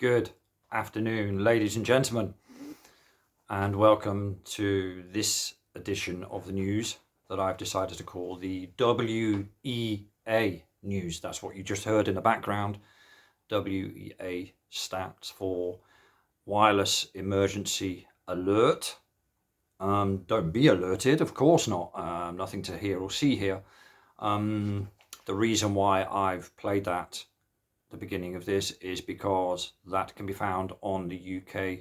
Good afternoon, ladies and gentlemen, and welcome to this edition of the news that I've decided to call the WEA news. That's what you just heard in the background. WEA stands for Wireless Emergency Alert. Don't be alerted, of course not. Nothing to hear or see here. The reason why I've played that the beginning of this is because that can be found on the UK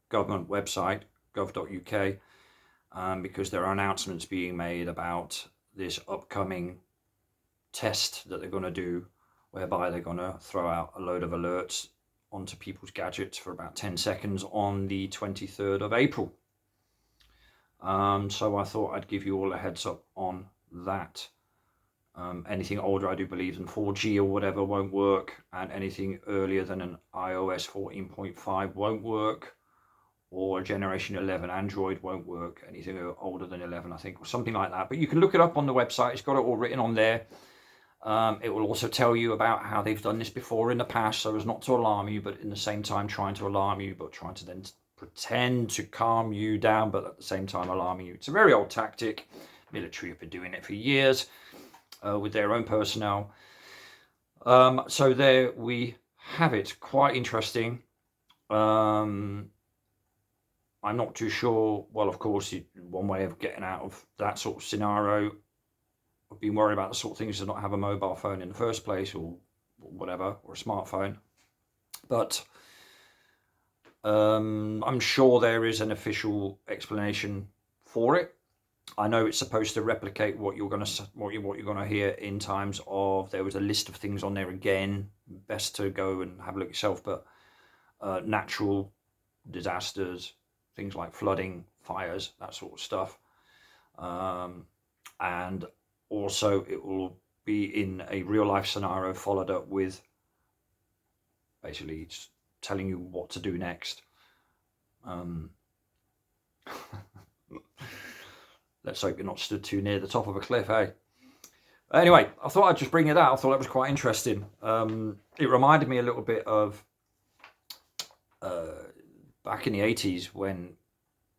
government website, gov.uk, because there are announcements being made about this upcoming test that they're going to do, whereby they're going to throw out a load of alerts onto people's gadgets for about 10 seconds on the 23rd of April. So I thought I'd give you all a heads up on that. Anything older, I do believe, than 4G or whatever won't work, and anything earlier than an iOS 14.5 won't work, or a Generation 11 Android won't work. Anything older than 11, I think, or something like that. But you can look it up on the website. It's got it all written on there. It will also tell you about how they've done this before in the past, so as not to alarm you, but in the same time trying to alarm you, but trying to then pretend to calm you down, but at the same time alarming you. It's a very old tactic. Military have been doing it for years. With their own personnel. So there we have it. Quite interesting. I'm not too sure. Well, of course, one way of getting out of that sort of scenario, I've been worried about the sort of things to not have a mobile phone in the first place, or whatever, or a smartphone. But I'm sure there is an official explanation for it. I know it's supposed to replicate what you're going to hear in times of, there was a list of things on there again, best to go and have a look yourself, but natural disasters, things like flooding, fires, that sort of stuff. And also it will be in a real life scenario followed up with basically telling you what to do next. Let's hope you're not stood too near the top of a cliff, eh? Anyway, I thought I'd just bring it out. I thought that was quite interesting. It reminded me a little bit of back in the 80s when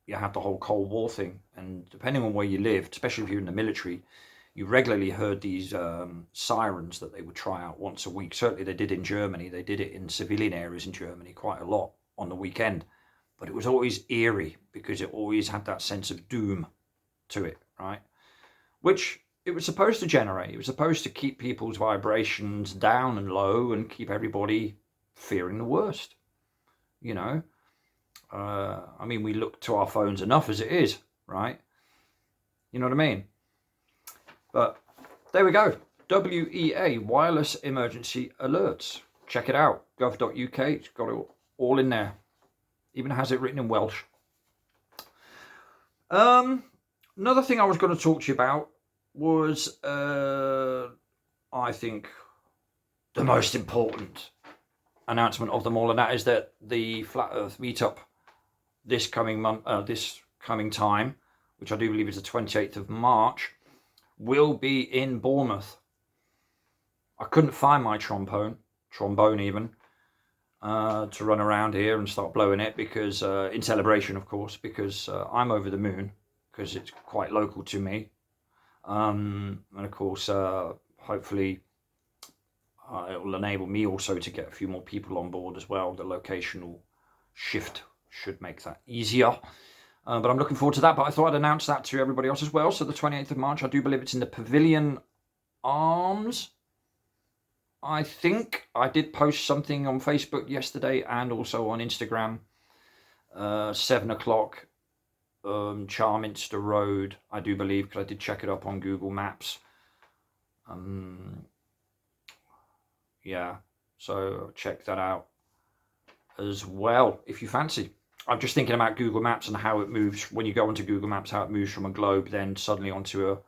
you had the whole Cold War thing. And depending on where you lived, especially if you're in the military, you regularly heard these sirens that they would try out once a week. Certainly they did in Germany. They did it in civilian areas in Germany quite a lot on the weekend. But it was always eerie because it always had that sense of doom to it, right? Which it was supposed to generate. It was supposed to keep people's vibrations down and low and keep everybody fearing the worst, you know. I mean, we look to our phones enough as it is, right? You know what I mean? But there we go. WEA, Wireless Emergency Alerts. Check it out. gov.uk. It's got it all in there. Even has it written in Welsh. Another thing I was going to talk to you about was, I think, the most important announcement of them all, and that is that the Flat Earth meetup this coming time, which I do believe is the 28th of March, will be in Bournemouth. I couldn't find my trombone even, to run around here and start blowing it because, in celebration, of course, because I'm over the moon. Because it's quite local to me, and of course hopefully it will enable me also to get a few more people on board as well. The locational shift should make that easier, but I'm looking forward to that. But I thought I'd announce that to everybody else as well. So the 28th of March, I do believe it's in the Pavilion Arms. I think I did post something on Facebook yesterday and also on Instagram. 7 o'clock. Charminster Road, I do believe, because I did check it up on Google Maps. Yeah, so check that out as well if you fancy. I'm just thinking about Google Maps and how it moves when you go onto Google Maps, how it moves from a globe then suddenly onto a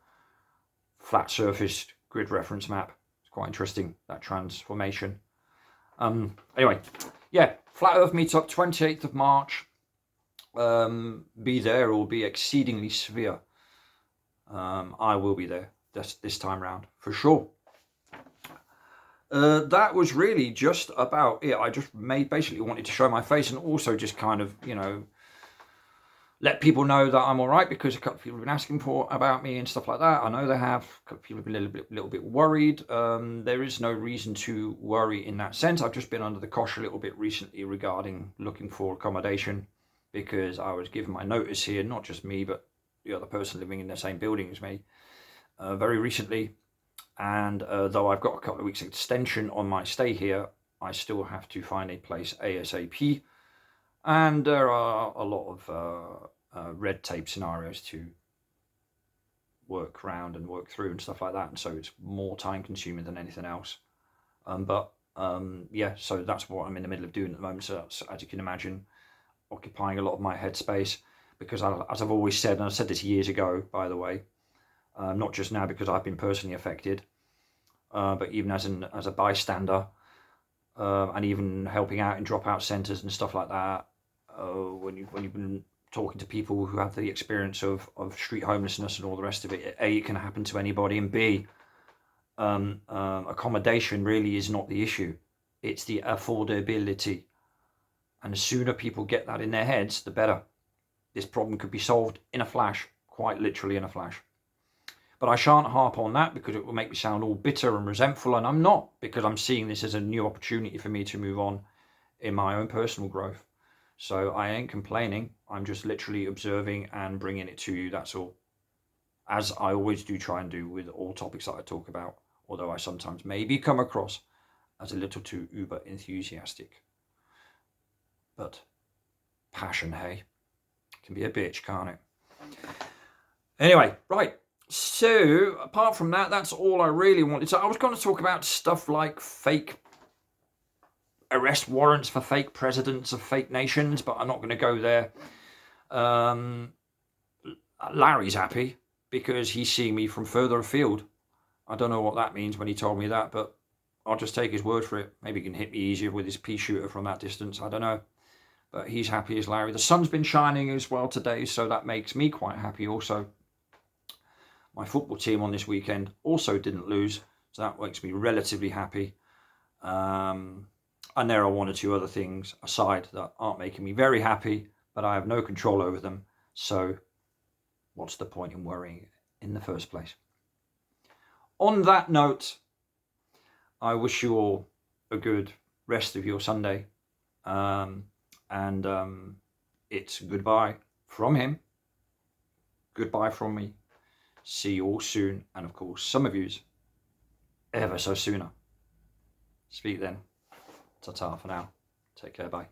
flat surface grid reference map. It's quite interesting, that transformation. Anyway, yeah, Flat Earth meetup 28th of March. Be there or be exceedingly severe. I will be there this time round for sure. that was really just about it. I just basically wanted to show my face, and also just kind of, you know, let people know that I'm all right, because a couple of people have been asking about me and stuff like that. I know they have. A couple of people have been a little bit worried. There is no reason to worry in that sense. I've just been under the cosh a little bit recently regarding looking for accommodation, because I was given my notice here, not just me, but the other person living in the same building as me, very recently. And though I've got a couple of weeks extension on my stay here, I still have to find a place ASAP. And there are a lot of red tape scenarios to work around and work through and stuff like that. And so it's more time consuming than anything else. Yeah, so that's what I'm in the middle of doing at the moment. So that's, as you can imagine, occupying a lot of my headspace, because as I've always said, and I said this years ago, by the way, not just now because I've been personally affected, but even as a bystander, and even helping out in dropout centres and stuff like that. When you've been talking to people who have the experience of street homelessness and all the rest of it, A, it can happen to anybody, and B, accommodation really is not the issue. It's the affordability. And the sooner people get that in their heads, the better. This problem could be solved in a flash, quite literally in a flash. But I shan't harp on that, because it will make me sound all bitter and resentful, and I'm not, because I'm seeing this as a new opportunity for me to move on in my own personal growth. So I ain't complaining. I'm just literally observing and bringing it to you, that's all. As I always do try and do with all topics that I talk about, although I sometimes maybe come across as a little too uber enthusiastic. But passion, hey, can be a bitch, can't it? Anyway, right. So apart from that, that's all I really wanted. So I was going to talk about stuff like fake arrest warrants for fake presidents of fake nations, but I'm not going to go there. Larry's happy because he's seeing me from further afield. I don't know what that means when he told me that, but I'll just take his word for it. Maybe he can hit me easier with his pea shooter from that distance. I don't know. But he's happy as Larry. The sun's been shining as well today, so that makes me quite happy also. My football team on this weekend also didn't lose, so that makes me relatively happy. And there are one or two other things aside that aren't making me very happy, but I have no control over them. So what's the point in worrying in the first place? On that note, I wish you all a good rest of your Sunday. It's goodbye from him. Goodbye from me. See you all soon. And of course, some of yous ever so sooner. Speak then. Ta-ta for now. Take care. Bye.